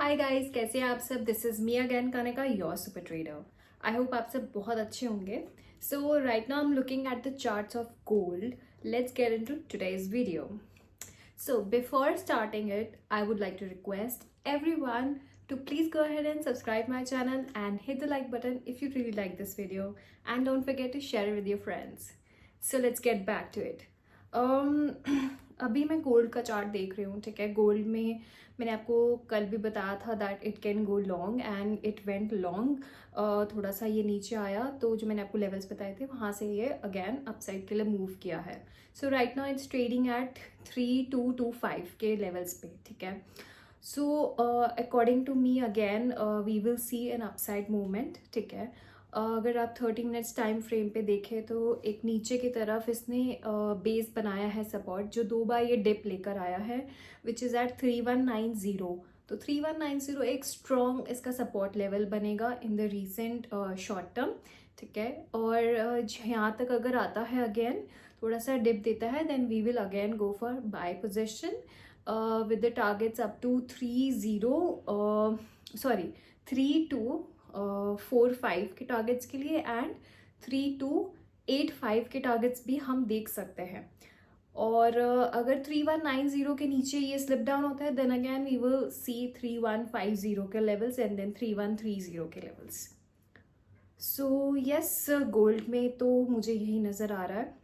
Hi guys, कैसे हैं आप सब। This is me again Kanika, your super trader. I hope आप सब बहुत अच्छे होंगे। So right now I am looking at the charts of gold. Let's get into today's video. So before starting it, I would like to request everyone to please go ahead and subscribe my channel and hit the like button if you really like this video, and don't forget to share it with your friends. So let's get back to it. अभी मैं gold का chart देख रही हूँ, ठीक है। Gold में मैंने आपको कल भी बताया था that it can go long and it went long. थोड़ा सा ये नीचे आया तो जो मैंने आपको लेवल्स बताए थे वहाँ से ये अगेन अपसाइड के लिए मूव किया है. So right now it's trading at 3225 के लेवल्स पे, ठीक है. So according to me again we will see an upside movement, ठीक है. अगर आप 30 मिनट्स टाइम फ्रेम पे देखें तो एक नीचे की तरफ इसने बेस बनाया है सपोर्ट, जो 2 बार ये डिप लेकर आया है विच इज़ एट 3190. तो 3190 एक स्ट्रॉन्ग इसका सपोर्ट लेवल बनेगा in the recent short term, ठीक है. और यहाँ तक अगर आता है अगेन थोड़ा सा डिप देता है, then we will again go for buy position with the targets up to 3245 के टारगेट्स के लिए एंड 3285 के टारगेट्स भी हम देख सकते हैं. और अगर 3190 के नीचे ये स्लिप डाउन होता है then again we will see 3150 के लेवल्स एंड देन 3130 के लेवल्स. सो यस, गोल्ड में तो मुझे यही नज़र आ रहा है.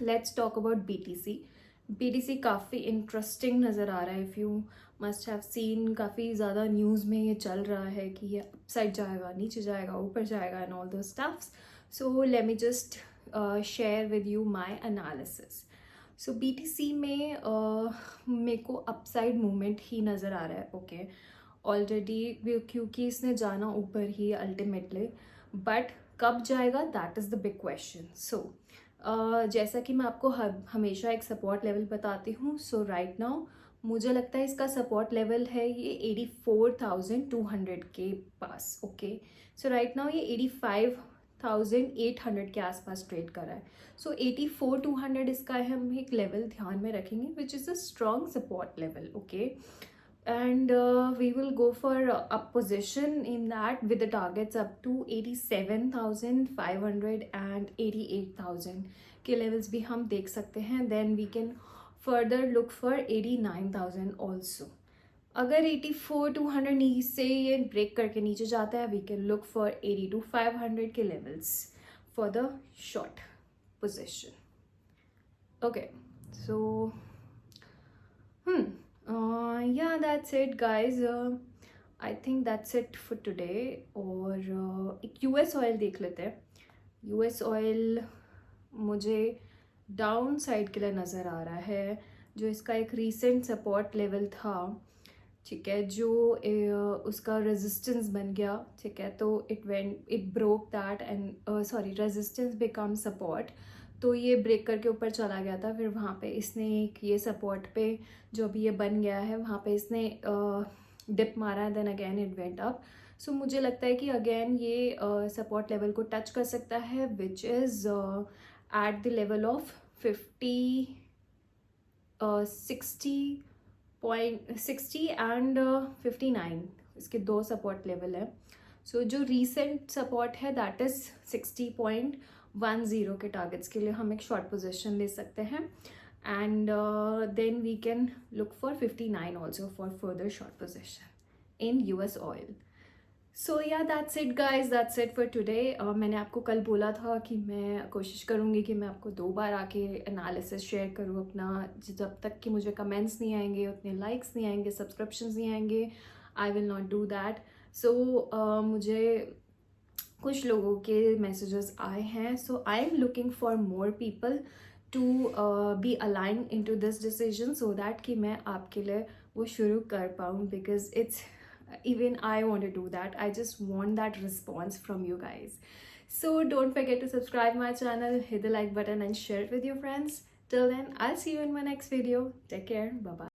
लेट्स टॉक अबाउट बीटीसी काफ़ी इंटरेस्टिंग नज़र आ रहा है. If you must have seen, काफ़ी ज़्यादा न्यूज़ में ये चल रहा है कि ये अपसाइड जाएगा, नीचे जाएगा, ऊपर जाएगा एंड ऑल दो stuffs. So let me just share with you my analysis. So BTC में मेरे को अपसाइड मूवमेंट ही नज़र आ रहा है, ओके. ऑलरेडी क्योंकि इसने जाना ऊपर ही अल्टीमेटली, बट कब जाएगा that is the big question. So जैसा कि मैं आपको हमेशा एक सपोर्ट लेवल बताती हूँ. सो राइट नाउ मुझे लगता है इसका सपोर्ट लेवल है ये 84,200 के पास, ओके. सो राइट नाउ ये 85,800 के आसपास ट्रेड कर रहा है. सो 84,200 इसका हम एक लेवल ध्यान में रखेंगे which is a strong support level, okay. And we will go for up position in that with the targets up to 87,500 and 88,000 के levels भी हम देख सकते हैं. Then we can further look for 89,000 also. अगर 84,200 से ये ब्रेक करके नीचे जाता है we can look for 82,500 के levels for the short position. Okay, so yeah, that's it guys. I think that's it for today. और एक यूएस ऑयल देख लेते हैं. यूएस ऑयल मुझे डाउन साइड के लिए नज़र आ रहा है. जो इसका एक रीसेंट सपोर्ट लेवल था, ठीक है, जो उसका रेजिस्टेंस बन गया, ठीक है. तो it broke that and resistance become support. तो ये ब्रेक करके ऊपर चला गया था. फिर वहाँ पे इसने एक ये सपोर्ट पे जो भी ये बन गया है वहाँ पे इसने डिप मारा है, then again it went up. So मुझे लगता है कि अगेन ये सपोर्ट लेवल को टच कर सकता है which is at the level of 60 and 59. इसके दो सपोर्ट लेवल है. सो जो रीसेंट सपोर्ट है दैट इज़ 60.10 के टारगेट्स के लिए हम एक शॉर्ट पोजीशन ले सकते हैं. And then we can look for 59 also for further short position in US oil. So yeah that's it guys, that's it for today. मैंने आपको कल बोला था कि मैं कोशिश करूँगी कि मैं आपको 2 बार आके एनालिसिस शेयर करूँ अपना. जब तक कि मुझे कमेंट्स नहीं आएंगे, उतने लाइक्स नहीं आएंगे, सब्सक्रिप्शंस नहीं आएंगे, I will not do that. So मुझे कुछ लोगों के मैसेजेस आए हैं. So I am looking for more people to be align in to this decision so that कि मैं आपके लिए वो शुरू कर पाऊँ, because it's even I want to do that. I just want that response from you guys. So don't forget to subscribe my channel, hit the like button and share it with your friends. Till then, I'll see you in my next video. Take care. Bye bye.